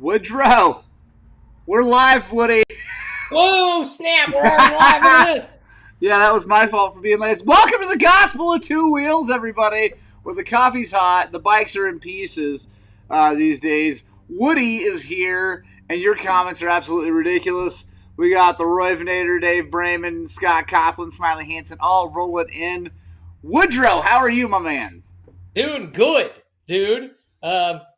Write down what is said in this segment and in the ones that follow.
Woodrow, we're live, Woody. Whoa, snap, we're already live in this. Yeah, that was my fault for being late. Welcome to the Gospel of Two Wheels, everybody. Where the coffee's hot, the bikes are in pieces these days. Woody is here, and your comments are absolutely ridiculous. We got the Roy Venator, Dave Brayman, Scott Copeland, Smiley Hansen, all rolling in. Woodrow, how are you, my man? Doing good, dude.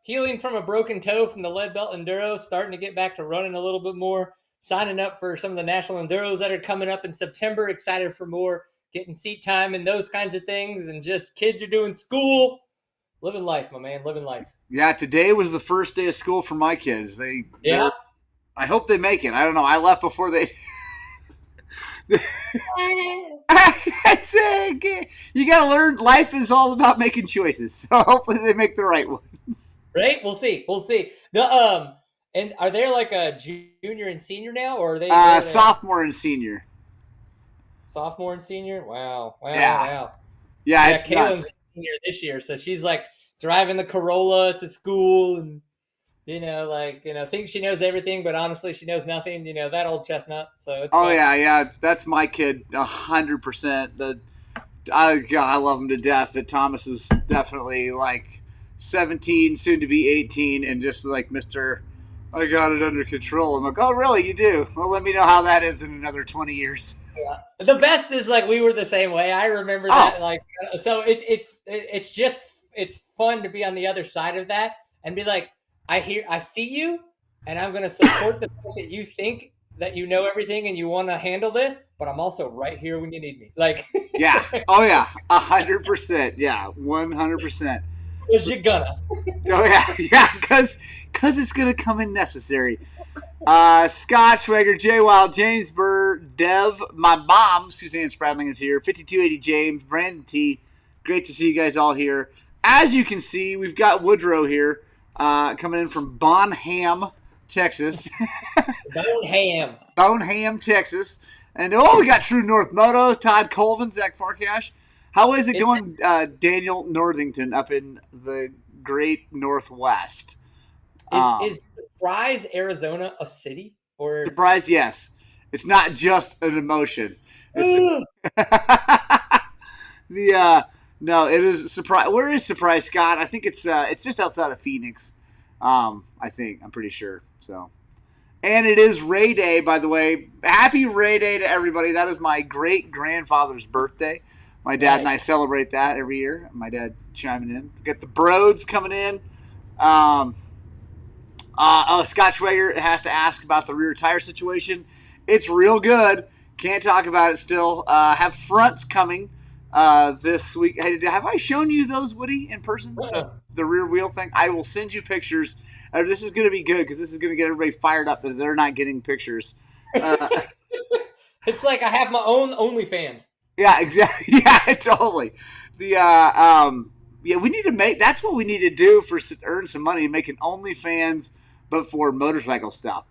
Healing from a broken toe from the Lead Belt Enduro, starting to get back to running a little bit more. Signing up for some of the national enduros that are coming up in September. Excited for more, getting seat time and those kinds of things. And just kids are doing school. Living life, my man, living life. Yeah, today was the first day of school for my kids. Yeah. I hope they make it. I don't know. I left before they. You gotta learn. Life is all about making choices. So hopefully they make the right ones. Right? We'll see. We'll see. And are they like a junior and senior now, or are they sophomore and senior? Sophomore and senior? Wow. Yeah, it's Kaylin's nuts. Senior this year, so she's like driving the Corolla to school, and thinks she knows everything, but honestly, she knows nothing. That old chestnut. So it's fun. Yeah, that's my kid, 100%. I love him to death, but Thomas is definitely like 17, soon to be 18, and just like Mr. I got it under control. I'm like, oh, really? You do? Well, let me know how that is in another 20 years. Yeah. The best is like we were the same way. I remember that. So it's fun to be on the other side of that and be like, I see you, and I'm going to support the fact that you think that you know everything and you want to handle this, but I'm also right here when you need me. Like, yeah. Oh yeah. 100%. Yeah. 100%. Because you're gonna. Oh yeah. Yeah. Because it's going to come in necessary. Scott Schwager, Jay Wild, James Burr, Dev, my mom, Suzanne Spradling is here, 5280 James, Brandon T. Great to see you guys all here. As you can see, we've got Woodrow here, coming in from Bonham, Texas. Bonham, Texas. And we got True North Motos, Todd Colvin, Zach Farkash. How is it going, Daniel Northington, up in the great Northwest? Is Surprise, Arizona a city? Or Surprise, yes. It's not just an emotion. It's no, it is Surprise. Where is Surprise, Scott? I think it's just outside of Phoenix. I'm pretty sure. So, and it is Ray Day, by the way. Happy Ray Day to everybody. That is my great grandfather's birthday. My dad and I celebrate that every year. My dad chiming in. Got the Broads coming in. Scott Schwager has to ask about the rear tire situation. It's real good. Can't talk about it still. Have fronts coming this week. Hey, have I shown you those, Woody, in person? The rear wheel thing? I will send you pictures. This is going to be good because this is going to get everybody fired up that they're not getting pictures. It's like I have my own OnlyFans. Yeah, exactly. Yeah, totally. We need to make. That's what we need to do to earn some money. Make an OnlyFans, but for motorcycle stuff.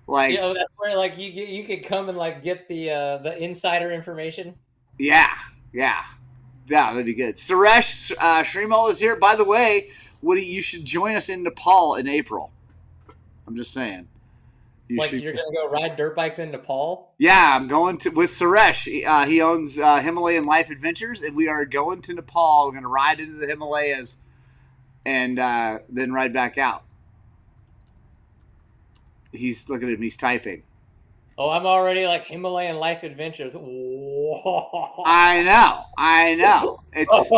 Like, that's where like you could come and like get the insider information. Yeah, that'd be good. Suresh Shrimal is here. By the way, Woody, you should join us in Nepal in April. I'm just saying. You're gonna go ride dirt bikes in Nepal? Yeah, I'm going with Suresh. He owns Himalayan Life Adventures, and we are going to Nepal. We're gonna ride into the Himalayas, and then ride back out. He's looking at him. He's typing. Oh, I'm already like Himalayan Life Adventures. Whoa. I know. It's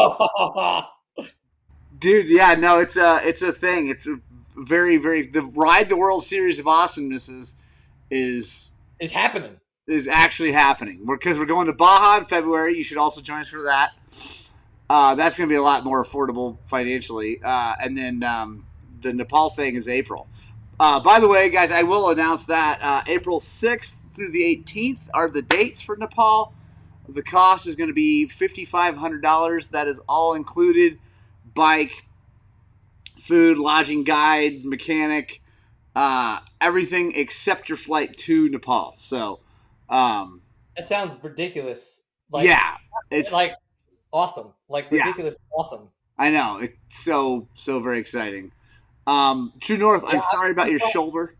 dude. Yeah, no, it's a thing. It's a very, very the Ride the World Series of Awesomenesses is happening. Is actually happening because we're going to Baja in February. You should also join us for that. That's going to be a lot more affordable financially. And then the Nepal thing is April. By the way, guys, I will announce that April 6th through the 18th are the dates for Nepal. The cost is going to be $5,500. That is all included. Bike, food, lodging guide, mechanic, everything except your flight to Nepal. So that sounds ridiculous. It's like awesome. Like ridiculous awesome. I know. It's so very exciting. True North, Yeah, I'm sorry about your shoulder.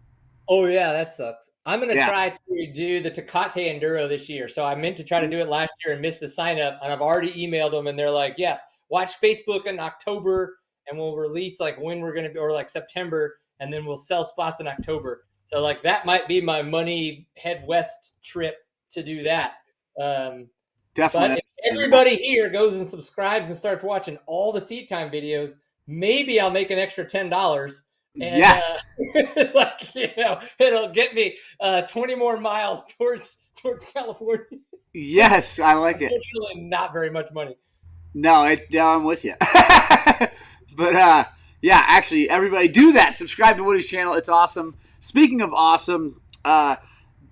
oh yeah, that sucks. I'm gonna Yeah. try to do the Tecate Enduro this year. So I meant to try to do it last year and missed the sign up, and I've already emailed them, and they're like, "Yes, watch Facebook in October, and we'll release like when we're gonna be, or like September, and then we'll sell spots in October." So like that might be my money head west trip to do that. Um, but Definitely. if everybody here goes and subscribes and starts watching all the seat time videos, maybe I'll make an extra $10 and Yes. like it'll get me 20 more miles towards California. Yes, I like it. Unfortunately, not very much money. No, I'm with you. But yeah, actually, everybody do that. Subscribe to Woody's channel. It's awesome. Speaking of awesome,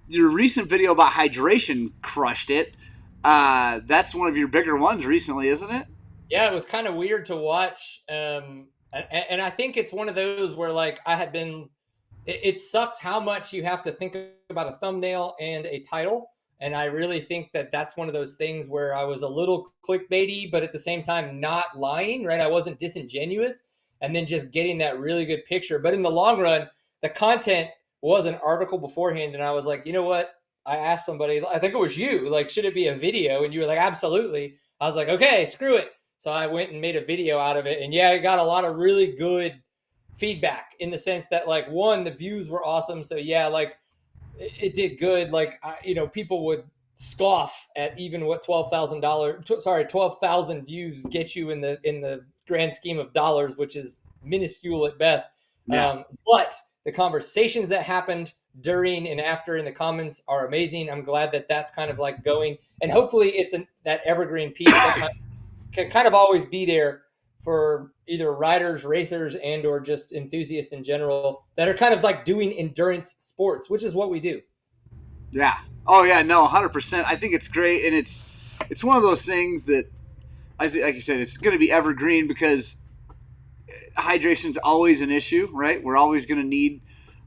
your recent video about hydration crushed it. That's one of your bigger ones recently, isn't it? Yeah, it was kind of weird to watch. And I think it's one of those where like I had been it sucks how much you have to think about a thumbnail and a title. And I really think that that's one of those things where I was a little clickbaity, but at the same time, not lying, right? I wasn't disingenuous and then just getting that really good picture. But in the long run, the content was an article beforehand. And I was like, you know what? I asked somebody, I think it was you, like, should it be a video? And you were like, absolutely. I was like, okay, screw it. So I went and made a video out of it. And yeah, I got a lot of really good feedback in the sense that like one, the views were awesome. So yeah, like it did good. Like people would scoff at even what $12,000 views get you in the grand scheme of dollars, which is minuscule at best. Yeah. But the conversations that happened during and after in the comments are amazing. I'm glad that that's kind of like going, and hopefully it's that evergreen piece that can kind of always be there for either riders, racers, and or just enthusiasts in general that are kind of like doing endurance sports, which is what we do. Yeah. Oh yeah. No, 100%. I think it's great, and it's one of those things that I think, like you said, it's going to be evergreen because hydration is always an issue, right? We're always going to need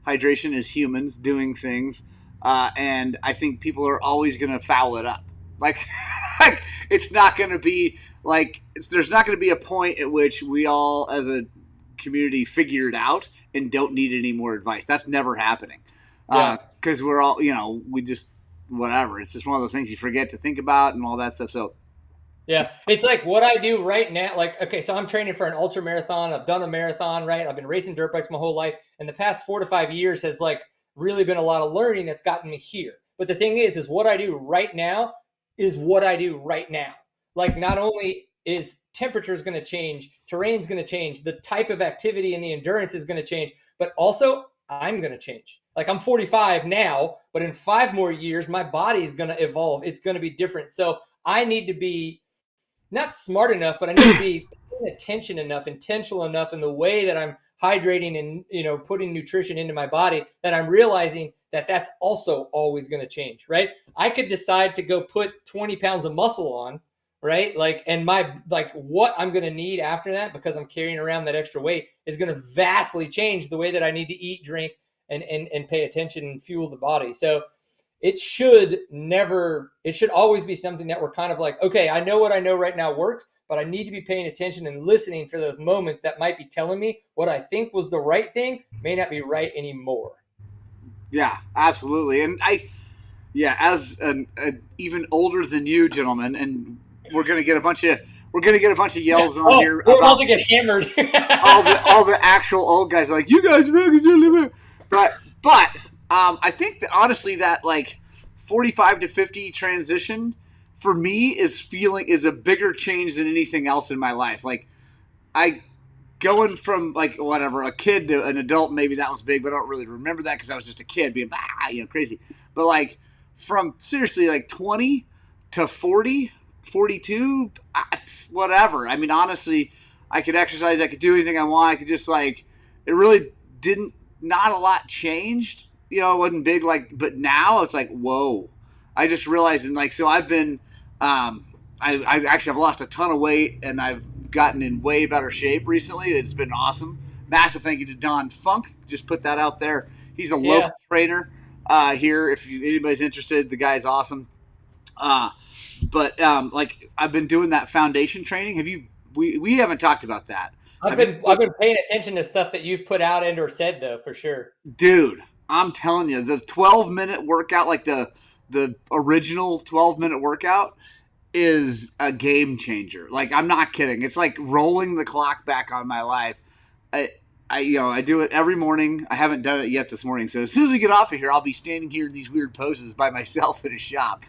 hydration as humans doing things, and I think people are always going to foul it up. Like, like it's not going to be like there's not going to be a point at which we all as a community figure it out and don't need any more advice. That's never happening. Yeah. Because we're all, we just whatever. It's just one of those things you forget to think about and all that stuff. So Yeah, it's like what I do right now. Like, okay, so I'm training for an ultra marathon. I've done a marathon, right? I've been racing dirt bikes my whole life, and the past 4 to 5 years has like really been a lot of learning that's gotten me here. But the thing is what I do right now is what I do right now. Like, not only is temperatures going to change, terrain's going to change, the type of activity and the endurance is going to change, but also I'm going to change. Like, I'm 45 now, but in 5 more years, my body is going to evolve. It's going to be different. So I need to be not smart enough, but I need to be paying attention enough, intentional enough in the way that I'm hydrating and putting nutrition into my body that I'm realizing that that's also always going to change, right? I could decide to go put 20 pounds of muscle on, right? Like, and what I'm going to need after that, because I'm carrying around that extra weight, is going to vastly change the way that I need to eat, drink, and pay attention and fuel the body. So it should always be something that we're kind of like, okay, I know what I know right now works, but I need to be paying attention and listening for those moments that might be telling me what I think was the right thing may not be right anymore. yeah, absolutely. And as an even older than you gentlemen, and we're gonna get a bunch of yells on here We're about about to get hammered. all the actual old guys are like, you guys but I think that honestly that like 45 to 50 transition for me is a bigger change than anything else in my life. Like I going from like whatever a kid to an adult, maybe that was big, but I don't really remember that because I was just a kid being crazy. But like from seriously like 20 to 40, 42, whatever. I mean, honestly, I could exercise, I could do anything I want. I could just like it really didn't. Not a lot changed. It wasn't big but now it's like, whoa. I just realized, and like, so I've been, I actually have lost a ton of weight and I've gotten in way better shape recently. It's been awesome. Massive thank you to Don Funk. Just put that out there. He's a local trainer here. If anybody's interested, the guy's awesome. But like I've been doing that foundation training. We haven't talked about that. I've been paying attention to stuff that you've put out and or said though, for sure. Dude, I'm telling you, the 12-minute workout, like the original 12-minute workout, is a game changer. Like, I'm not kidding. It's like rolling the clock back on my life. I do it every morning. I haven't done it yet this morning. So as soon as we get off of here, I'll be standing here in these weird poses by myself in a shop.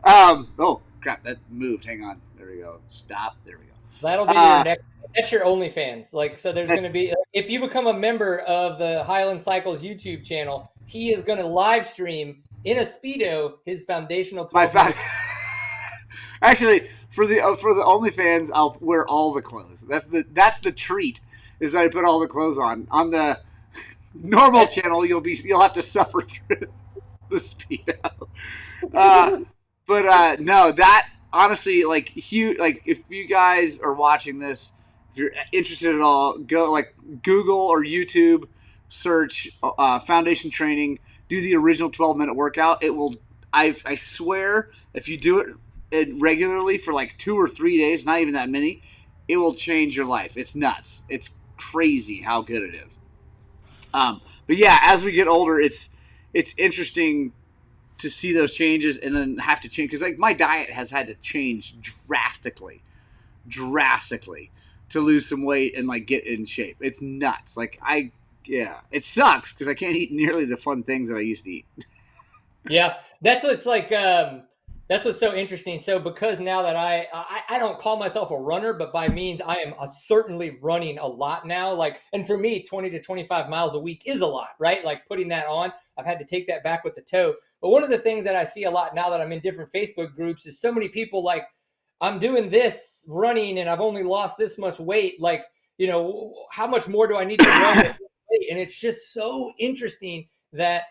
Oh crap, that moved. Hang on. There we go. Stop. There we go. That'll be your next. That's your OnlyFans. Like, so there's going to be, if you become a member of the Highland Cycles YouTube channel, he is going to live stream in a Speedo his foundational 12 minutes. Actually, for the OnlyFans, I'll wear all the clothes. That's the treat, is that I put all the clothes on. On the normal channel, you'll have to suffer through the Speedo. But no, that honestly, like, huge. Like, if you guys are watching this, if you're interested at all, go like Google or YouTube, search foundation training. Do the original 12-minute workout. It will. I swear, if you do it regularly for like 2 or 3 days, not even that many, it will change your life. It's nuts. It's crazy how good it is. But yeah, as we get older, it's interesting to see those changes and then have to change, because like my diet has had to change drastically to lose some weight and like get in shape. It's nuts. Like it sucks because I can't eat nearly the fun things that I used to eat. Yeah, that's what's like. That's what's so interesting. So because now that I don't call myself a runner, but by means I am certainly running a lot now. Like, and for me, 20 to 25 miles a week is a lot, right? Like putting that on, I've had to take that back with the toe. But one of the things that I see a lot now that I'm in different Facebook groups is so many people like, I'm doing this running and I've only lost this much weight. Like, you know, how much more do I need to run? And it's just so interesting that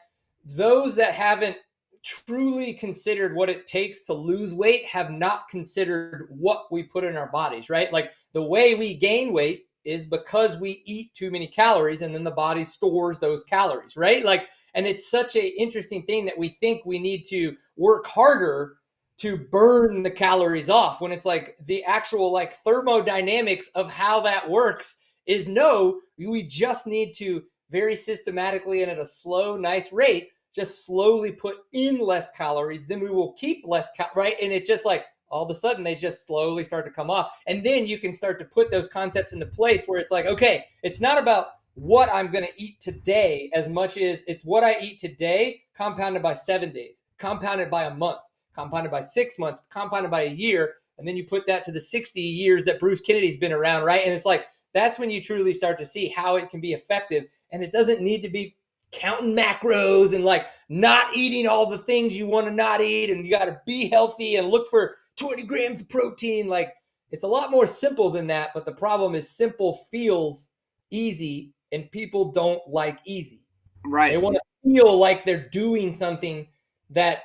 those that haven't truly considered what it takes to lose weight have not considered what we put in our bodies, right? Like the way we gain weight is because we eat too many calories and then the body stores those calories, right? Like, and it's such an interesting thing that we think we need to work harder to burn the calories off, when it's like the actual like thermodynamics of how that works is no, we just need to very systematically and at a slow, nice rate, just slowly put in less calories, then we will keep less, right? And it just like, all of a sudden they just slowly start to come off. And then you can start to put those concepts into place where it's like, okay, it's not about what I'm going to eat today as much as it's what I eat today compounded by 7 days, compounded by a month, compounded by 6 months, compounded by a year. And then you put that to the 60 years that Bruce Kennedy's been around, right? And it's like, that's when you truly start to see how it can be effective. And it doesn't need to be counting macros and like not eating all the things you want to not eat. And you got to be healthy and look for 20 grams of protein. Like, it's a lot more simple than that. But the problem is simple feels easy and people don't like easy. Right. They want to feel like they're doing something that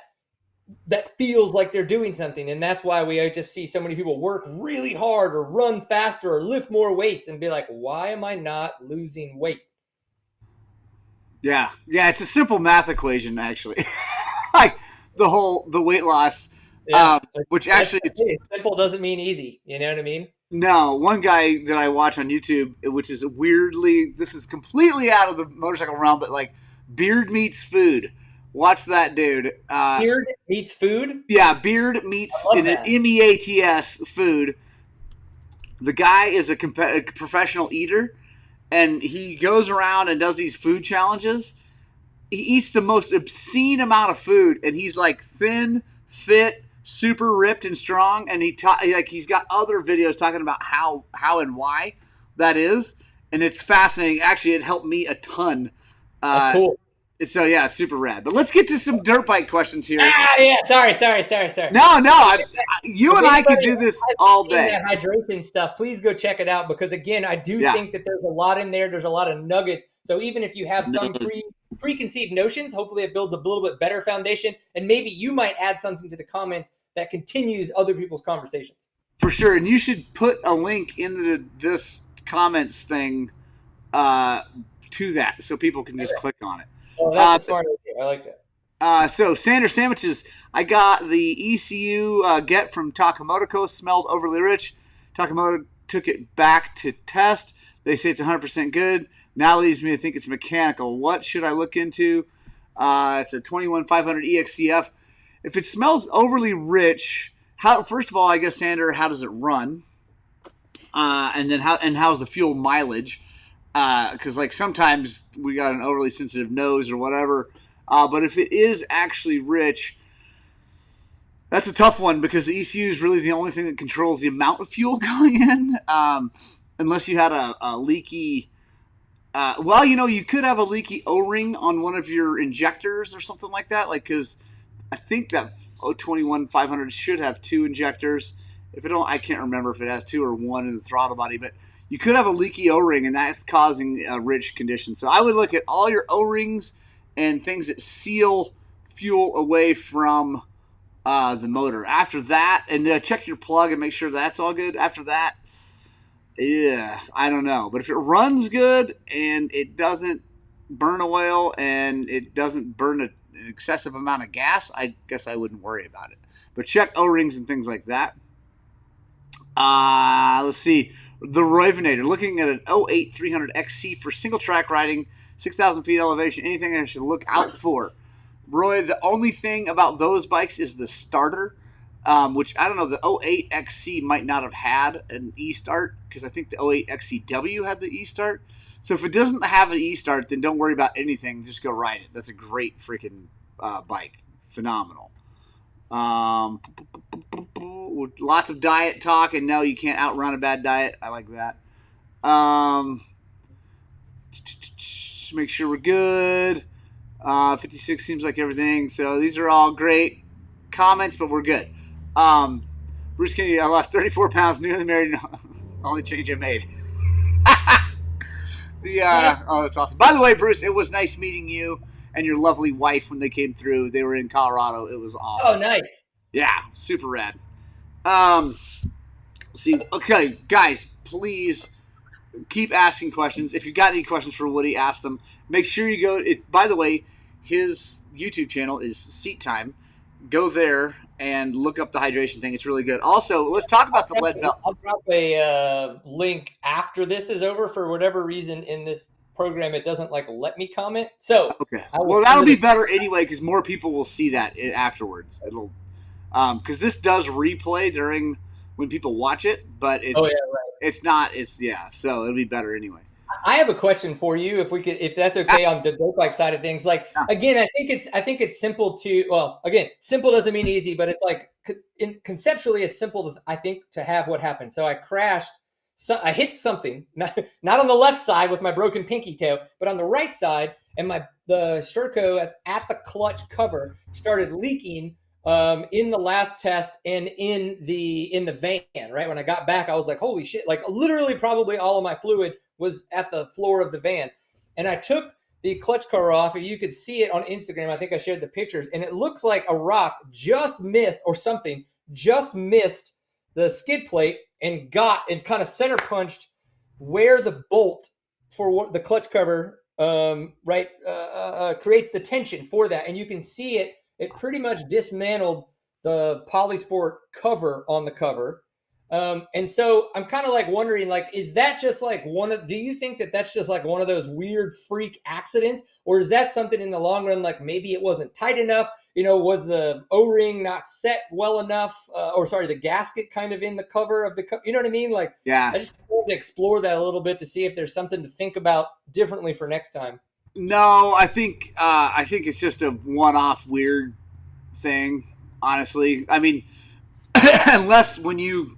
feels like they're doing something. And that's why we just see so many people work really hard or run faster or lift more weights and be like, why am I not losing weight? Yeah, it's a simple math equation, actually. Like the weight loss, which actually simple doesn't mean easy. You know what I mean? No, one guy that I watch on YouTube, which is this is completely out of the motorcycle realm, but like Beard Meets Food. Watch that dude. Beard Meets Food? Yeah, Beard Meets MEATS Food. The guy is a professional eater. And he goes around and does these food challenges. He eats the most obscene amount of food, and he's like thin, fit, super ripped and strong. And he's got other videos talking about how and why that is, and it's fascinating. Actually, it helped me a ton. That's cool. So yeah, it's super rad. But let's get to some dirt bike questions here. Yeah. Sorry. No. You and I could do this all day. That hydration stuff, please go check it out, because again, I do think that there's a lot in there. There's a lot of nuggets. So even if you have some preconceived notions, hopefully it builds a little bit better foundation, and maybe you might add something to the comments that continues other people's conversations. For sure, and you should put a link in this comments thing to that, so people can just click on it. Oh, that's a smart idea. I like that. So Sanders Sandwiches, I got the ECU get from Takamoto. Smelled overly rich. Takamoto took it back to test. They say it's 100% good. Now leads me to think it's mechanical. What should I look into? It's a 21500 EXCF. If it smells overly rich, first of all, I guess, Sander, how does it run? And then how's the fuel mileage? Because like sometimes we got an overly sensitive nose or whatever. But if it is actually rich, that's a tough one because the ECU is really the only thing that controls the amount of fuel going in. Unless you had a leaky, you could have a leaky O-ring on one of your injectors or something like that. Like, because I think that 21500 should have 2 injectors. If it don't, I can't remember if it has 2 or 1 in the throttle body, but you could have a leaky O-ring, and that's causing a rich condition. So I would look at all your O-rings and things that seal fuel away from the motor. After that, and check your plug and make sure that's all good. After that, yeah, I don't know. But if it runs good and it doesn't burn oil and it doesn't burn an excessive amount of gas, I guess I wouldn't worry about it. But check O-rings and things like that. Let's see. The Roivinator, looking at an 08 300 XC for single track riding, 6,000 feet elevation, anything I should look out for. Roy, the only thing about those bikes is the starter, which I don't know, the 08 XC might not have had an e-start because I think the 08 XCW had the e-start. So if it doesn't have an e-start, then don't worry about anything. Just go ride it. That's a great freaking bike. Phenomenal. With lots of diet talk, and no, you can't outrun a bad diet. I like that. Make sure we're good. 56 seems like everything. So these are all great comments, but we're good. Bruce Kennedy, I lost 34 pounds, newly married, only change I made. Oh, that's awesome. By the way, Bruce, it was nice meeting you and your lovely wife when they came through. They were in Colorado. It was awesome. Oh, nice. Yeah, super rad. Okay, guys, please keep asking questions. If you got any questions for Woody, ask them. Make sure you go. By the way, his YouTube channel is Seat Time. Go there and look up the hydration thing. It's really good. Also, let's talk about the lead belt. I'll drop a link after this is over. For whatever reason in this program, it doesn't let me comment. So okay, well, that'll be better anyway because more people will see that afterwards. It'll because this does replay during when people watch it, but it's it's not. So it'll be better anyway. I have a question for you, if that's okay, on the dirt bike side of things. Again, I think it's simple to. Well, again, simple doesn't mean easy, but it's conceptually, it's simple to have what happened. So I crashed. So I hit something, not on the left side with my broken pinky toe, but on the right side, and the Sherco at the clutch cover started leaking in the last test and in the van. Right when I got back, I was like, "Holy shit!" Literally, probably all of my fluid was at the floor of the van. And I took the clutch cover off, and you could see it on Instagram. I think I shared the pictures, and it looks like a rock just missed the skid plate and kind of center punched where the bolt for the clutch cover creates the tension for that. And you can see it pretty much dismantled the Polysport cover on the cover. And so I'm kind of wondering, is that just do you think that that's just one of those weird freak accidents, or is that something in the long run, maybe it wasn't tight enough, was the O-ring not set well enough, the gasket kind of in the cover of the you know what I mean? Yeah. I just wanted to explore that a little bit to see if there's something to think about differently for next time. No, I think it's just a one-off weird thing, honestly. I mean, unless when you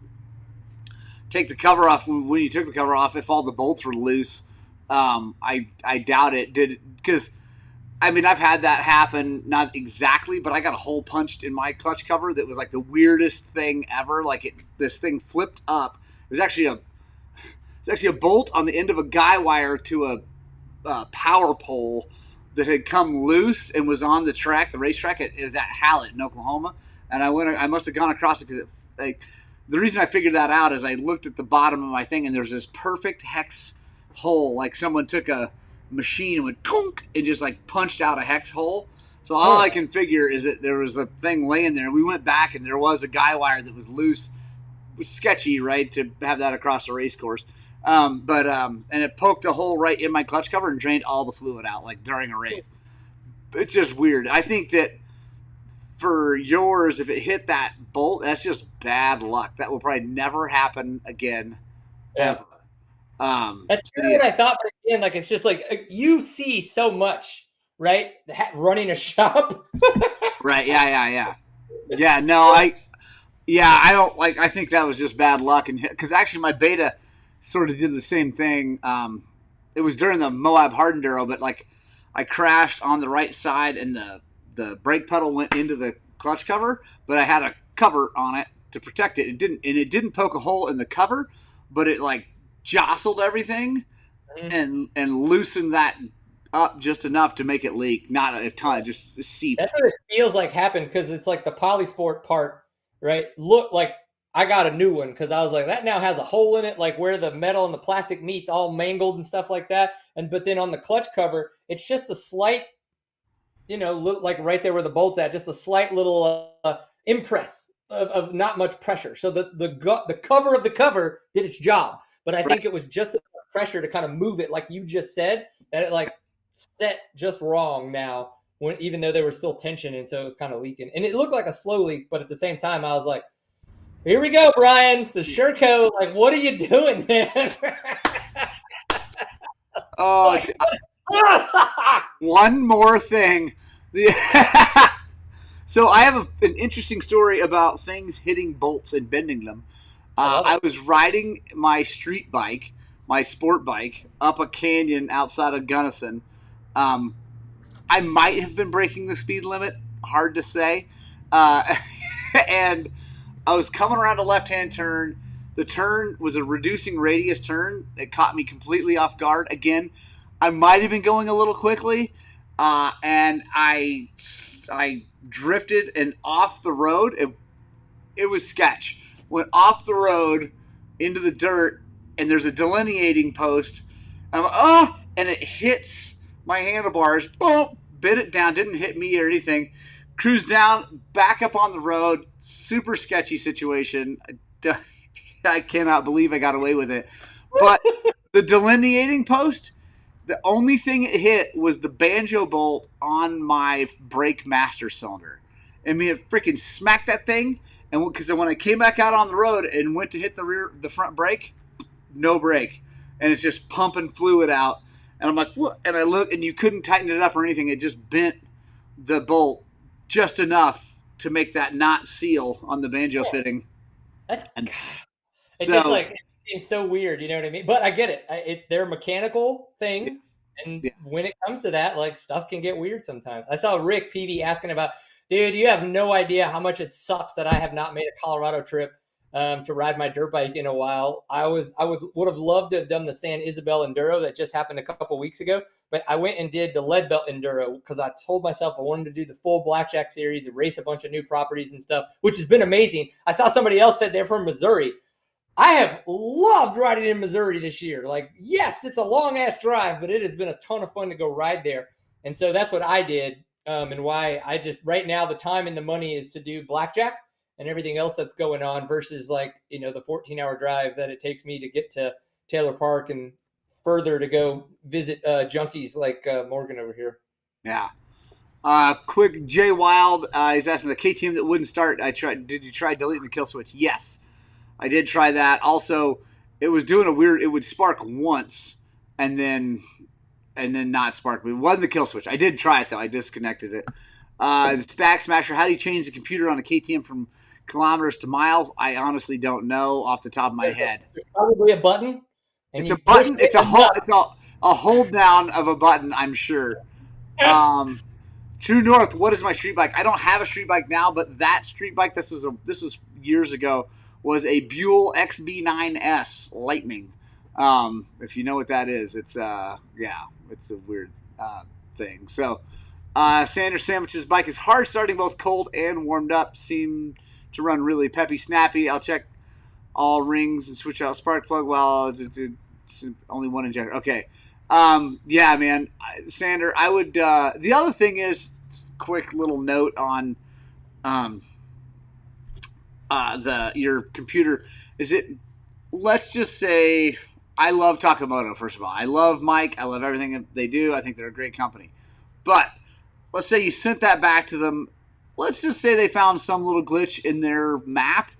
take the cover off, when you took the cover off, if all the bolts were loose, I doubt it did, because I mean, I've had that happen, not exactly, but I got a hole punched in my clutch cover that was the weirdest thing ever. This thing flipped up. It was actually a bolt on the end of a guy wire to a power pole that had come loose and was on the racetrack. It was at Hallett in Oklahoma, and I must have gone across it because the reason I figured that out is I looked at the bottom of my thing, and there's this perfect hex hole, someone took a machine and went tonk and just punched out a hex hole. So all I can figure is that there was a thing laying there. We went back, and there was a guy wire that was loose, was sketchy, right, to have that across the race course. And it poked a hole right in my clutch cover and drained all the fluid out, like during a race. It's just weird. I think that for yours, if it hit that bolt, that's just bad luck. That will probably never happen again, ever. That's what I thought, but again, like it's just like you see so much, right? Running a shop, right? Yeah. No, I don't like. I think that was just bad luck, and because actually my beta sort of did the same thing. It was during the Moab Hard Enduro, but like I crashed on the right side, and the brake pedal went into the clutch cover, but I had a cover on it to protect it. It didn't poke a hole in the cover, but it like jostled everything and loosened that up just enough to make it leak. Not a ton, just seep. That's what it feels like happened, because it's like the Polysport part, right? Look, like I got a new one because I was like, that now has a hole in it, like where the metal and the plastic meets, all mangled and stuff like that. But then on the clutch cover, it's just a slight, like right there where the bolt's at, just a slight little impress of not much pressure. So the cover of the cover did its job. But I think it was just enough pressure to kind of move it, like you just said, that it like set just wrong now, even though there was still tension, and so it was kind of leaking. And it looked like a slow leak, but at the same time, I was like, here we go, Brian, the Sherco, like, what are you doing, man? Oh, one more thing. So I have an interesting story about things hitting bolts and bending them. I was riding my street bike, my sport bike, up a canyon outside of Gunnison. I might have been breaking the speed limit, hard to say. And I was coming around a left-hand turn. The turn was a reducing radius turn. It caught me completely off guard. Again, I might have been going a little quickly, and I drifted and off the road. It was sketch. Went off the road into the dirt, and there's a delineating post. I'm like, and it hits my handlebars. Boom, bit it down. Didn't hit me or anything. Cruised down, back up on the road. Super sketchy situation. I cannot believe I got away with it. But the delineating post, the only thing it hit was the banjo bolt on my brake master cylinder. I mean, it freaking smacked that thing. And because when I came back out on the road and went to hit the front brake, no brake, and it's just pumping fluid out. And I'm like, what? And I look, and you couldn't tighten it up or anything. It just bent the bolt just enough to make that knot seal on the banjo fitting. Just like, it seems so weird, you know what I mean? But I get it. They're mechanical things, and when it comes to that, like, stuff can get weird sometimes. I saw Rick Peavy asking about, dude, you have no idea how much it sucks that I have not made a Colorado trip to ride my dirt bike in a while. I would have loved to have done the San Isabel Enduro that just happened a couple weeks ago, but I went and did the Lead Belt Enduro because I told myself I wanted to do the full Blackjack series and race a bunch of new properties and stuff, which has been amazing. I saw somebody else said they're from Missouri. I have loved riding in Missouri this year. Like, yes, it's a long-ass drive, but it has been a ton of fun to go ride there. And so that's what I did. And why I just right now the time and the money is to do Blackjack and everything else that's going on versus the 14-hour drive that it takes me to get to Taylor Park and further to go visit junkies like Morgan over here. Yeah. Quick Jay Wild, he's asking the KTM that wouldn't start. Did you try deleting the kill switch? Yes, I did try that. Also, it was doing it would spark once and then not spark. But it wasn't the kill switch. I did try it, though. I disconnected it. The Stack Smasher, how do you change the computer on a KTM from kilometers to miles? I honestly don't know off the top of my head. There's probably a button. It's a button. It's a hold down of a button, I'm sure. True North, what is my street bike? I don't have a street bike now, but that street bike, this was years ago, was a Buell XB9S Lightning. If you know what that is, it's a weird thing. So, Sanders Sandwich's bike is hard starting, both cold and warmed up. Seem to run really peppy, snappy. I'll check all rings and switch out spark plug while only one injector. Okay. Yeah, man, Sander, I would, the other thing is, quick little note on, your computer Is it? Let's just say I love Takamoto. First of all, I love Mike. I love everything that they do. I think they're a great company. But let's say you sent that back to them. Let's just say they found some little glitch in their map.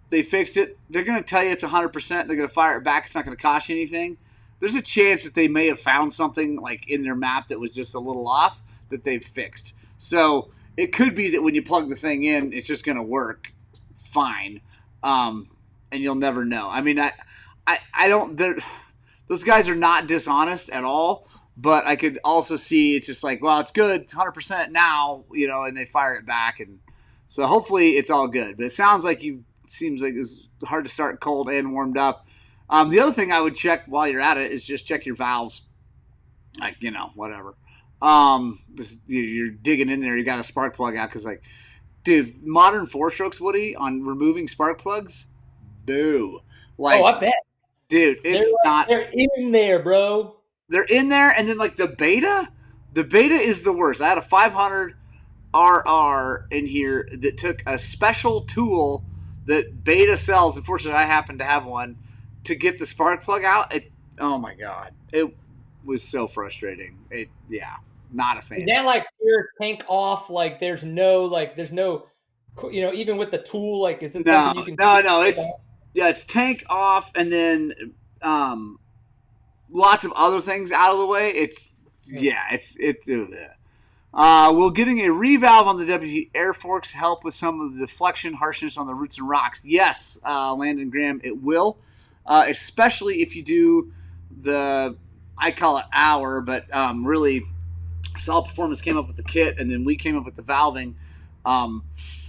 They fixed it. They're going to tell you it's 100%. They're going to fire it back. It's not going to cost you anything. There's a chance that they may have found something like in their map that was just a little off that they've fixed. So it could be that when you plug the thing in, it's just going to work fine, and you'll never know. I mean, I don't. Those guys are not dishonest at all. But I could also see it's just like, well, it's good. It's 100% now, and they fire it back. And so hopefully it's all good. But it sounds like seems like it's hard to start cold and warmed up. The other thing I would check while you're at it is just check your valves. Like, whatever. You're digging in there. You got a spark plug out because, like, dude, modern four-strokes, Woody, on removing spark plugs, boo. Like, I bet. Dude, they're in there, bro. They're in there, and then, like, the beta is the worst. I had a 500 RR in here that took a special tool that beta sells. Unfortunately, I happen to have one to get the spark plug out. Oh, my God. It was so frustrating. Not a fan. Is that, like, your tank off? Like, there's no, even with the tool, like, is it something you can... No, it's tank off, and then... lots of other things out of the way. Will getting a revalve on the WP air forks help with some of the deflection harshness on the roots and rocks? Yes, Landon Graham, it will. Especially if you do I call it hour, but really Solid Performance came up with the kit, and then we came up with the valving.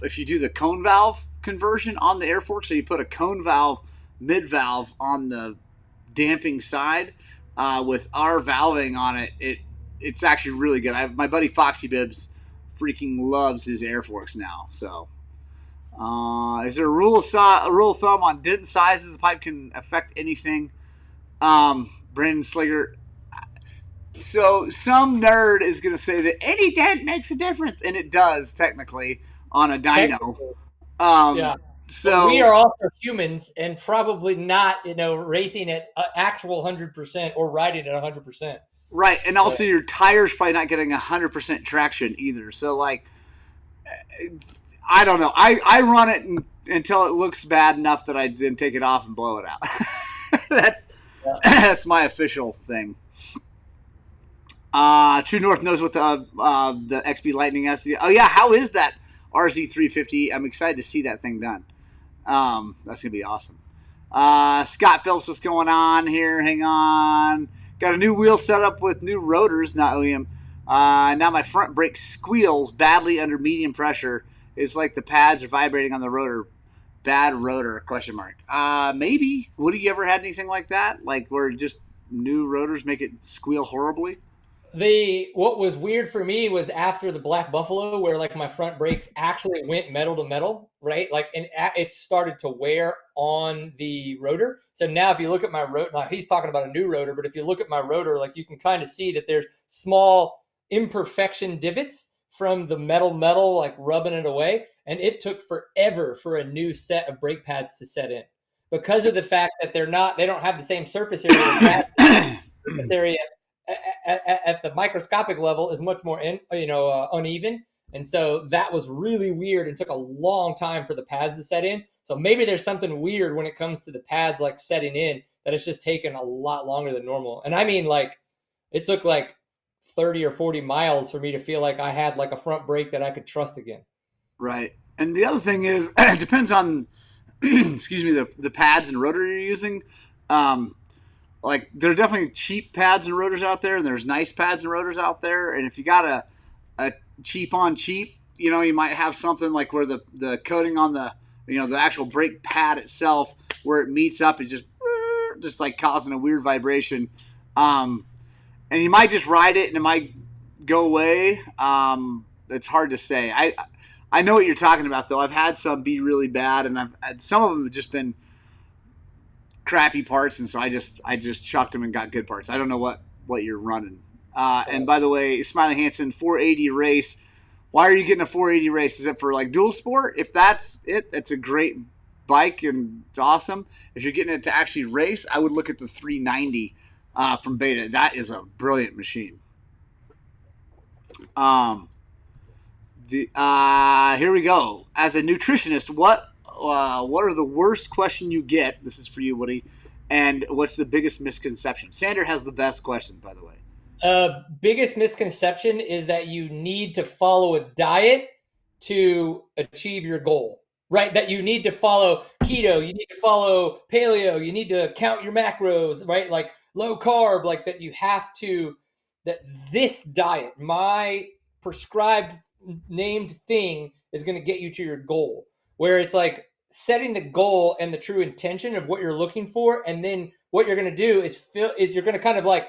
If you do the cone valve conversion on the air fork, so you put a cone valve, mid valve on the damping side, with our valving on it, it's actually really good. My buddy Foxy Bibbs freaking loves his air forks now. So, is there a rule of thumb on dent sizes? The pipe can affect anything. Brandon Slager. So some nerd is going to say that any dent makes a difference, and it does technically on a dyno. Yeah. So we are also humans and probably not, racing at actual 100% or riding at 100%. Right, and also your tire's probably not getting 100% traction either. So, like, I don't know. I run it until it looks bad enough that I then take it off and blow it out. That's my official thing. True North knows what the XB Lightning has to do. Oh yeah, how is that RZ350? I'm excited to see that thing done. That's gonna be awesome. Scott Phillips, what's going on here? Hang on. Got a new wheel set up with new rotors, not OEM. Now my front brake squeals badly under medium pressure. It's like the pads are vibrating on the rotor. Bad rotor, ? Maybe. Would you ever had anything like that? Like where just new rotors make it squeal horribly? What was weird for me was after the Black Buffalo, where like my front brakes actually went metal to metal, right? Like, and it started to wear on the rotor. So now if you look at my rotor, now he's talking about a new rotor, but if you look at my rotor, like you can kind of see that there's small imperfection divots from the metal, like rubbing it away. And it took forever for a new set of brake pads to set in because of the fact that they don't have the same surface area. Surface area at the microscopic level is much more uneven, and so that was really weird and took a long time for the pads to set in. So maybe there's something weird when it comes to the pads like setting in, that it's just taken a lot longer than normal. And I mean, like, it took like 30 or 40 miles for me to feel like I had like a front brake that I could trust again. Right. And the other thing is, it depends on the pads and rotor you're using. Like, there are definitely cheap pads and rotors out there, and there's nice pads and rotors out there. And if you got a cheap on cheap, you might have something like where the coating on the actual brake pad itself, where it meets up, is just like causing a weird vibration. And you might just ride it and it might go away. It's hard to say. I know what you're talking about, though. I've had some be really bad, and I've had some of them have just been crappy parts, and so I just chucked them and got good parts. I don't know what you're running. And by the way, Smiley Hansen, 480 race. Why are you getting a 480 race? Is it for like dual sport? If that's it, it's a great bike and it's awesome. If you're getting it to actually race, I would look at the 390 from Beta. That is a brilliant machine. Here we go. As a nutritionist, what are the worst question you get? This is for you, Woody. And what's the biggest misconception? Sander has the best question, by the way. Biggest misconception is that you need to follow a diet to achieve your goal, right? That you need to follow keto, you need to follow paleo, you need to count your macros, right? Like low carb, like that you have to, that this diet, my prescribed named thing is going to get you to your goal, where it's like setting the goal and the true intention of what you're looking for. And then what you're going to do is you're going to kind of like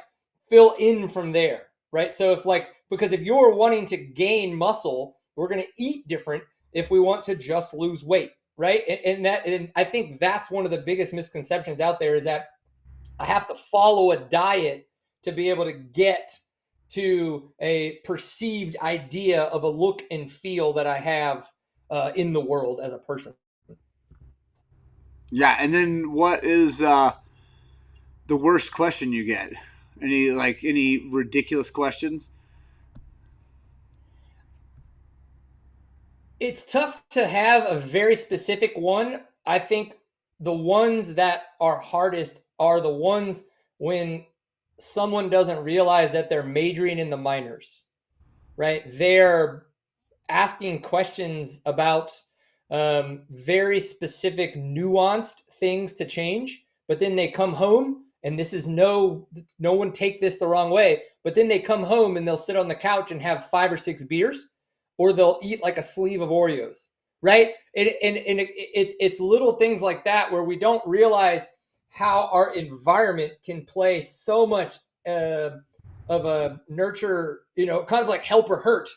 fill in from there, right? So because if you're wanting to gain muscle, we're going to eat different if we want to just lose weight, right? And I think that's one of the biggest misconceptions out there, is that I have to follow a diet to be able to get to a perceived idea of a look and feel that I have in the world as a person. Yeah, and then what is the worst question you get? Any ridiculous questions? It's tough to have a very specific one. I think the ones that are hardest are the ones when someone doesn't realize that they're majoring in the minors, right? They're asking questions about very specific, nuanced things to change, but then they come home, and this is no one take this the wrong way, but then they come home and they'll sit on the couch and have 5 or 6 beers, or they'll eat like a sleeve of Oreos, right? It's little things like that where we don't realize how our environment can play so much of a nurture, kind of like help or hurt.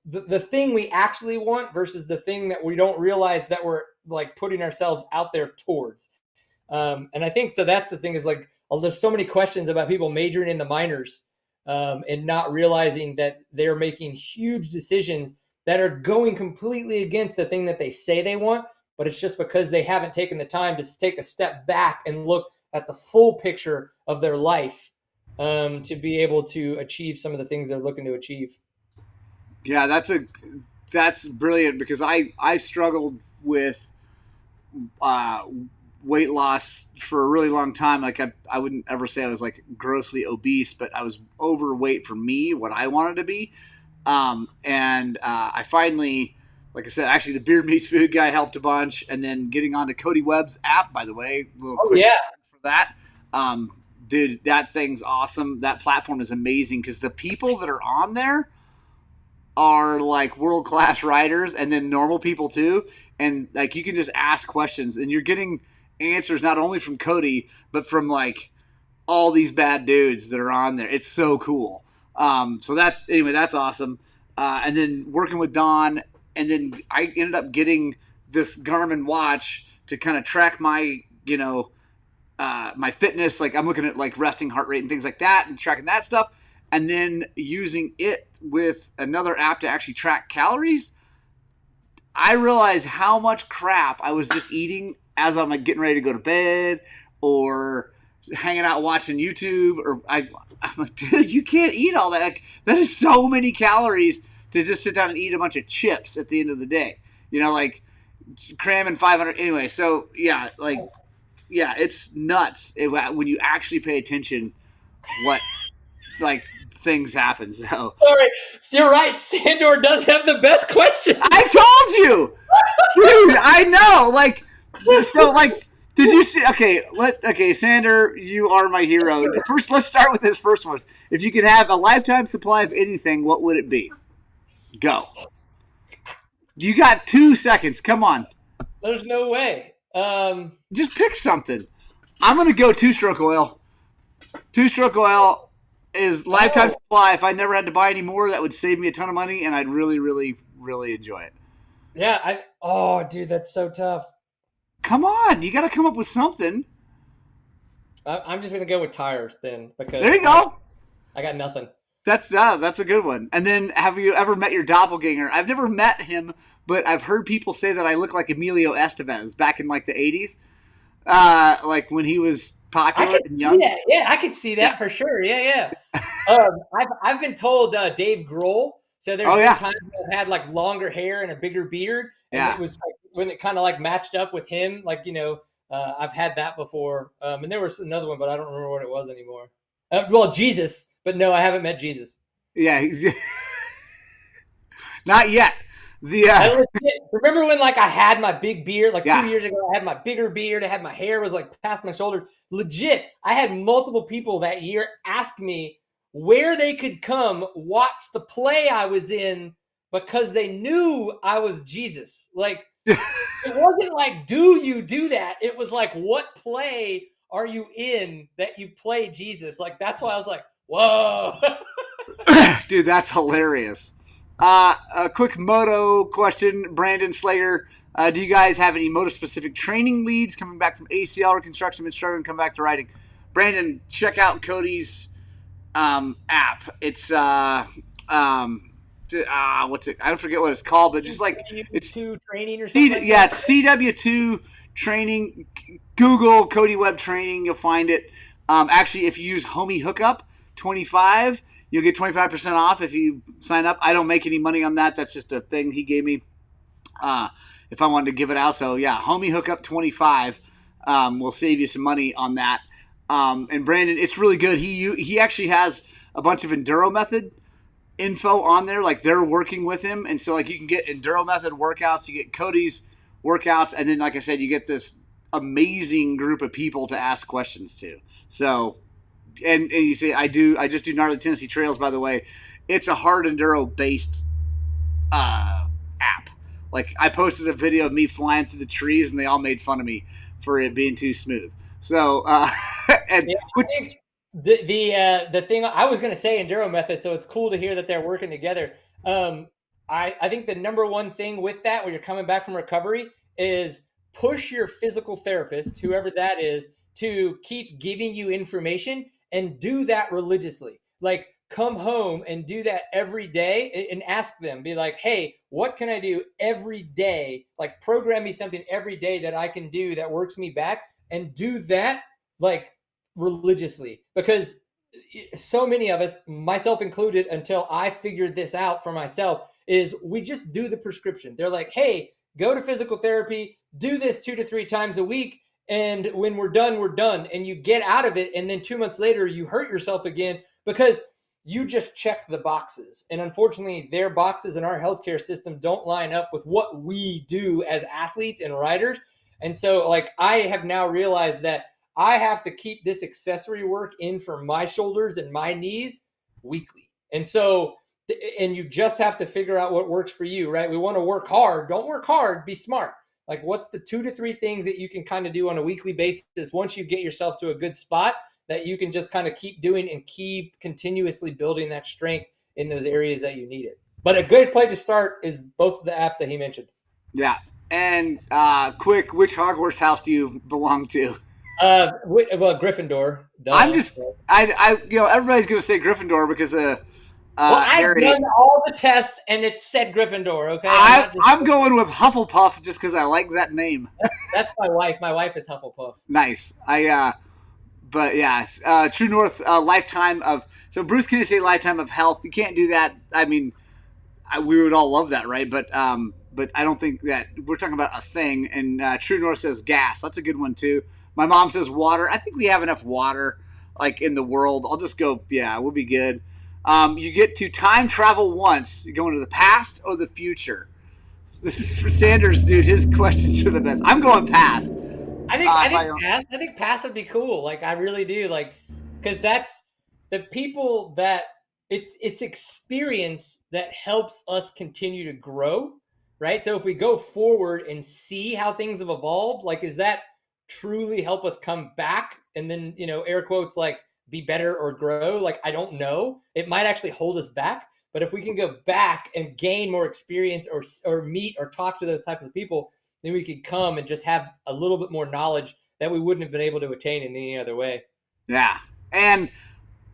The thing we actually want versus the thing that we don't realize that we're like putting ourselves out there towards. And I think, so that's the thing, is like, there's so many questions about people majoring in the minors and not realizing that they're making huge decisions that are going completely against the thing that they say they want, but it's just because they haven't taken the time to take a step back and look at the full picture of their life to be able to achieve some of the things they're looking to achieve. Yeah, that's brilliant, because I struggled with weight loss for a really long time. Like I wouldn't ever say I was like grossly obese, but I was overweight for me, what I wanted to be. And I finally, like I said, actually the Beard Meats Food guy helped a bunch, and then getting onto Cody Webb's app, by the way, quick for that. Dude, that thing's awesome. That platform is amazing, because the people that are on there are like world-class riders, and then normal people too. And like, you can just ask questions and you're getting answers not only from Cody, but from like all these bad dudes that are on there. It's so cool. So that's awesome. And then working with Don, and then I ended up getting this Garmin watch to kind of track my, my fitness. Like, I'm looking at like resting heart rate and things like that and tracking that stuff. And then using it with another app to actually track calories. I realized how much crap I was just eating as I'm like getting ready to go to bed or hanging out watching YouTube. Or I'm like, dude, you can't eat all that. Like, that is so many calories to just sit down and eat a bunch of chips at the end of the day. Like cramming 500 anyway. So yeah, it's nuts when you actually pay attention. What like things happen. So sorry, so you're right. Sandor does have the best questions. I told you, dude. I know. Like, so like, did you see? Okay, Sander, you are my hero. First, let's start with this first one. If you could have a lifetime supply of anything, what would it be? Go. You got 2 seconds. Come on. There's no way. Just pick something. I'm gonna go 2-stroke oil. 2-stroke oil is lifetime supply. If I never had to buy any more, that would save me a ton of money, and I'd really, really, really enjoy it. Yeah. Dude, that's so tough. Come on, you got to come up with something. I'm just gonna go with tires then, because there you go. I got nothing. That's a good one. And then, have you ever met your doppelganger? I've never met him, but I've heard people say that I look like Emilio Estevez back in like the 80s, like when he was I popular could and see young. that. Yeah, I could see Yeah. that for sure. Yeah, yeah. I've been told Dave Grohl. So there's Oh been yeah. times when I've had like longer hair and a bigger beard, and it Yeah. was like when it kind of like matched up with him. Like I've had that before. And there was another one, but I don't remember what it was anymore. Well, Jesus, but no, I haven't met Jesus. Yeah. Not yet. The I legit remember when like I had my big beard like 2 yeah. years ago. I had my bigger beard. I had my hair was like past my shoulders. Legit, I had multiple people that year ask me where they could come watch the play I was in because they knew I was Jesus. Like it wasn't like, do you do that? It was like, what play are you in that you play Jesus? Like that's why I was like, whoa. Dude, that's hilarious. A quick moto question, Brandon Slayer. Do you guys have any moto-specific training leads coming back from ACL reconstruction, been struggling to come back to riding? Brandon, check out Cody's app. It's what's it? I don't forget what it's called, but just like it's two training or something. Like yeah, it's CW2 training. Google Cody Webb training, you'll find it. Actually, if you use Homie Hookup 25, you'll get 25% off if you sign up. I don't make any money on that. That's just a thing he gave me if I wanted to give it out. So yeah, Homie Hookup 25 will save you some money on that. And Brandon, it's really good. He actually has a bunch of Enduro Method info on there. Like they're working with him, and so like you can get Enduro Method workouts, you get Cody's workouts, and then like I said, you get this amazing group of people to ask questions to. So, and you say I just do Gnarly Tennessee Trails. By the way, it's a hard enduro based app. Like I posted a video of me flying through the trees, and they all made fun of me for it being too smooth. So, and yeah, I think the thing I was going to say Enduro Method, so it's cool to hear that they're working together. I think the number one thing with that when you're coming back from recovery is push your physical therapist, whoever that is, to keep giving you information and do that religiously. Like come home and do that every day and ask them, be like, hey, what can I do every day? Like program me something every day that I can do that works me back, and do that like religiously, because so many of us, myself included, until I figured this out for myself, is we just do the prescription. They're like, hey, go to physical therapy, do this 2 to 3 times a week, and when we're done, we're done. And you get out of it, and then 2 months later, you hurt yourself again because you just checked the boxes. And unfortunately, their boxes in our healthcare system don't line up with what we do as athletes and riders. And so, like, I have now realized that I have to keep this accessory work in for my shoulders and my knees weekly. And so, and you just have to figure out what works for you, right? We want to work hard. Don't work hard. Be smart. Like, what's the 2 to 3 things that you can kind of do on a weekly basis once you get yourself to a good spot that you can just kind of keep doing and keep continuously building that strength in those areas that you need it. But a good place to start is both of the apps that he mentioned. Yeah. And quick, which Hogwarts house do you belong to? Well, Gryffindor. Duh. I'm just, everybody's gonna say Gryffindor because well, I've Harry. done all the tests and it said Gryffindor. Okay, I'm going with Hufflepuff just because I like that name. That's my wife. My wife is Hufflepuff. Nice. But yeah, True North lifetime of. So Bruce can say lifetime of health. You can't do that. I mean, we would all love that, right? But I don't think that we're talking about a thing. And True North says gas. That's a good one too. My mom says water. I think we have enough water, like in the world. I'll just go. Yeah, we'll be good. You get to time travel once. You go into the past or the future. This is for Sanders, dude. His questions are the best. I'm going past. I think pass would be cool. Like I really do. Like because that's the people that it's experience that helps us continue to grow, right? So if we go forward and see how things have evolved, like is that truly help us come back and then air quotes like be better or grow? Like I don't know. It might actually hold us back. But if we can go back and gain more experience or meet or talk to those types of people, then we could come and just have a little bit more knowledge that we wouldn't have been able to attain in any other way. Yeah. And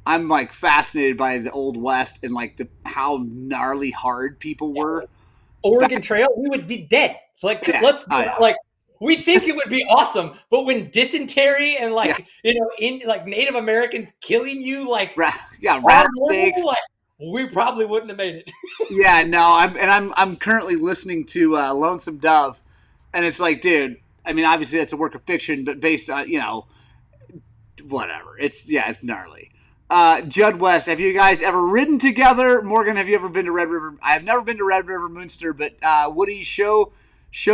I'm like fascinated by the Old West and like how gnarly hard people were. Oregon Trail, we would be dead. Like, Yeah. let's Oh, yeah. like we think it would be awesome, but when dysentery and Yeah. in like Native Americans killing you like Yeah. are normal, Rattlesnakes. like we probably wouldn't have made it. Yeah. No. I'm currently listening to Lonesome Dove, and it's like, dude. I mean, obviously that's a work of fiction, but based on whatever. It's gnarly. Judd West, have you guys ever ridden together? Morgan, have you ever been to Red River? I have never been to Red River Moonster, but Woody, show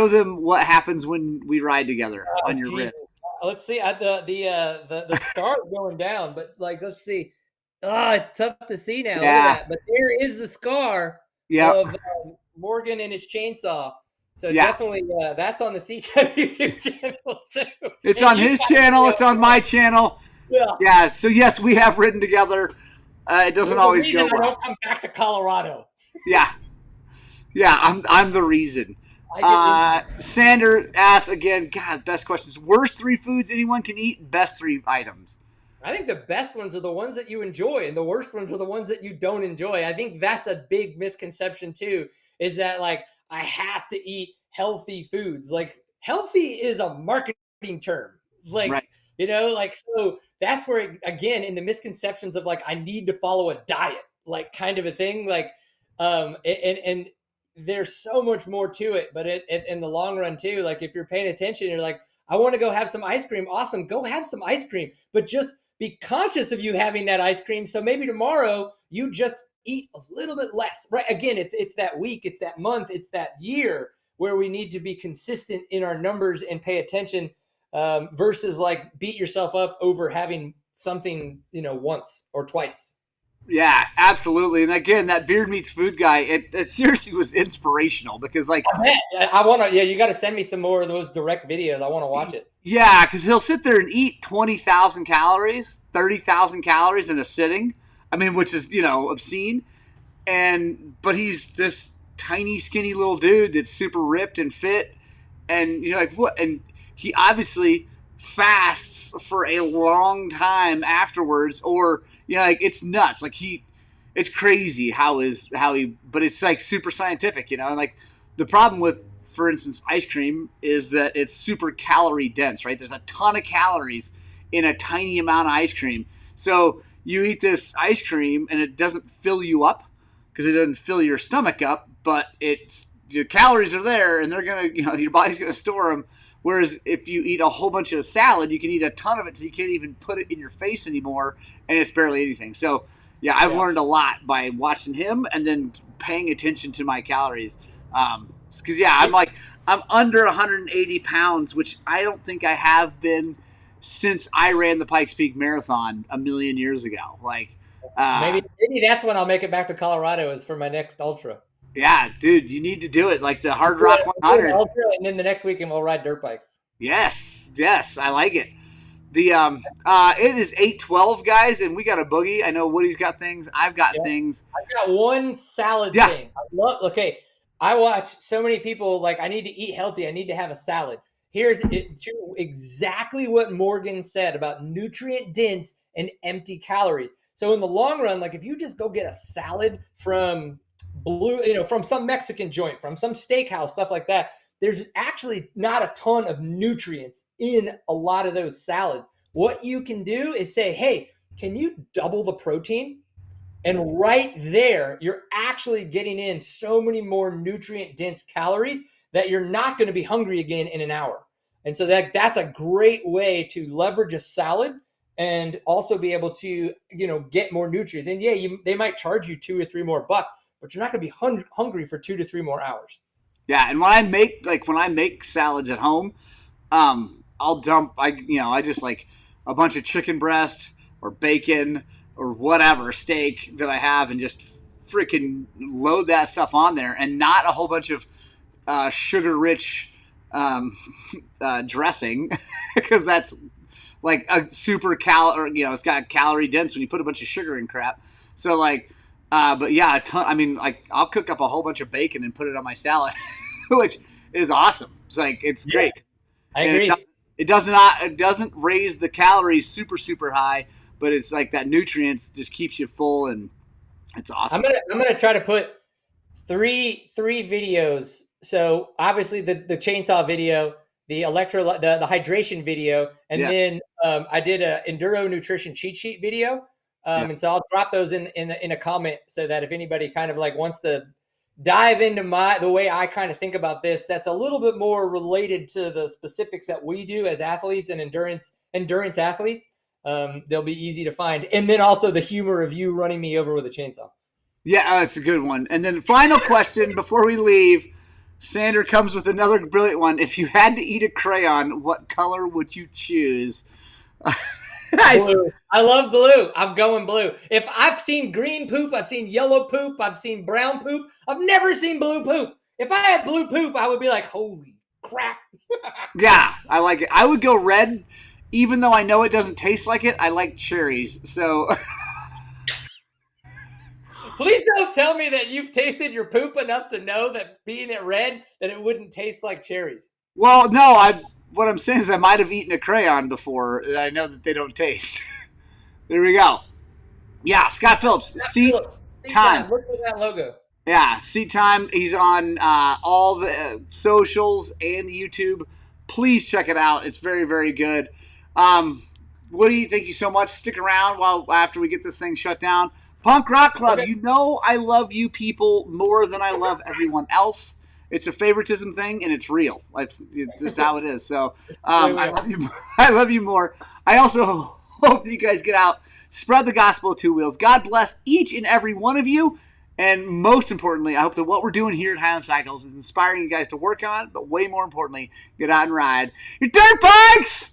them what happens when we ride together on your Jesus. wrist. Let's see. The scar going down, but like let's see. Oh, it's tough to see now. Look Yeah. at that. But there is the scar Yep. of Morgan and his chainsaw. So Yeah. definitely that's on the CW YouTube channel too. It's And on his channel. It's on my channel. Yeah. Yeah. So yes, we have ridden together. It doesn't always go I well. don't come back to Colorado. Yeah. Yeah. I'm the reason. Sander asks again, God, best questions. Worst 3 foods anyone can eat, best 3 items. I think the best ones are the ones that you enjoy, and the worst ones are the ones that you don't enjoy. I think that's a big misconception too, is that like I have to eat healthy foods. Like healthy is a marketing term. Like, right. So that's where, again, in the misconceptions of like, I need to follow a diet, like kind of a thing. Like, and there's so much more to it, but in the long run too, like if you're paying attention, you're like, I want to go have some ice cream. Awesome. Go have some ice cream, but just be conscious of you having that ice cream. So maybe tomorrow you just eat a little bit less, right? Again, it's that week, it's that month, it's that year where we need to be consistent in our numbers and pay attention versus like beat yourself up over having something, once or twice. Yeah, absolutely. And again, that Beard Meets Food guy, it seriously was inspirational because, like, I want to. Yeah, you got to send me some more of those direct videos. I want to watch it. Yeah, because he'll sit there and eat 20,000 calories, 30,000 calories in a sitting. I mean, which is obscene. But he's this tiny, skinny little dude that's super ripped and fit, and like what? And he obviously fasts for a long time afterwards, or like it's nuts. Like it's crazy how he, but it's like super scientific, like the problem with, for instance, ice cream is that it's super calorie dense, right? There's a ton of calories in a tiny amount of ice cream. So you eat this ice cream and it doesn't fill you up because it doesn't fill your stomach up, but the calories are there and they're going to, your body's going to store them. Whereas if you eat a whole bunch of salad, you can eat a ton of it so you can't even put it in your face anymore, and it's barely anything. So, yeah, I've learned a lot by watching him and then paying attention to my calories. Because, I'm under 180 pounds, which I don't think I have been since I ran the Pikes Peak Marathon a million years ago. Like, maybe that's when I'll make it back to Colorado is for my next ultra. Yeah, dude, you need to do it. Like the Hard Rock 100. Ultra, and then the next weekend we'll ride dirt bikes. Yes, I like it. The it is 8:12, guys, and we got a boogie. I know Woody's got things. I've got things. I've got one salad thing. I watch so many people like, I need to eat healthy. I need to have a salad. Here's it to exactly what Morgan said about nutrient dense and empty calories. So in the long run, like if you just go get a salad from from some Mexican joint, from some steakhouse, stuff like that, there's actually not a ton of nutrients in a lot of those salads. What you can do is say, hey, can you double the protein? And right there, you're actually getting in so many more nutrient dense calories that you're not going to be hungry again in an hour. And so that's a great way to leverage a salad and also be able to, get more nutrients. And they might charge you $2 or $3 more, but you're not going to be hungry for 2 to 3 more hours. Yeah, and when I make salads at home, I'll dump I just like a bunch of chicken breast or bacon or whatever steak that I have and just freaking load that stuff on there, and not a whole bunch of sugar-rich dressing because that's like a super it's got calorie dense when you put a bunch of sugar in crap. So like. But yeah, a ton. I mean, like I'll cook up a whole bunch of bacon and put it on my salad, which is awesome. It's like it's great. I agree. It doesn't raise the calories super super high, but it's like that nutrients just keeps you full, and it's awesome. I'm gonna try to put three videos. So obviously the chainsaw video, the the hydration video, and Yeah. then I did a enduro nutrition cheat sheet video. Yeah. And so I'll drop those in a comment so that if anybody kind of like wants to dive into the way I kind of think about this, that's a little bit more related to the specifics that we do as athletes and endurance athletes. They'll be easy to find. And then also the humor of you running me over with a chainsaw. Yeah, that's a good one. And then final question before we leave. Sander comes with another brilliant one. If you had to eat a crayon, what color would you choose? Blue. I love blue. I'm going blue. If I've seen green poop, I've seen yellow poop, I've seen brown poop. I've never seen blue poop. If I had blue poop, I would be like, holy crap. Yeah, I like it. I would go red, even though I know it doesn't taste like it. I like cherries. So Please don't tell me that you've tasted your poop enough to know that being it red, that it wouldn't taste like cherries. well, no, what I'm saying is I might have eaten a crayon before. I know that they don't taste. There we go. Yeah, Scott Phillips, seat time. Look at that logo. Yeah, seat time. He's on all the socials and YouTube. Please check it out. It's very, very good. Woody, thank you so much. Stick around after we get this thing shut down. Punk Rock Club, okay. You know I love you people more than I love everyone else. It's a favoritism thing, and it's real. It's just how it is. So I love you. I love you more. I also hope that you guys get out, spread the gospel of two wheels. God bless each and every one of you. And most importantly, I hope that what we're doing here at Highland Cycles is inspiring you guys to work on, but way more importantly, get out and ride your dirt bikes!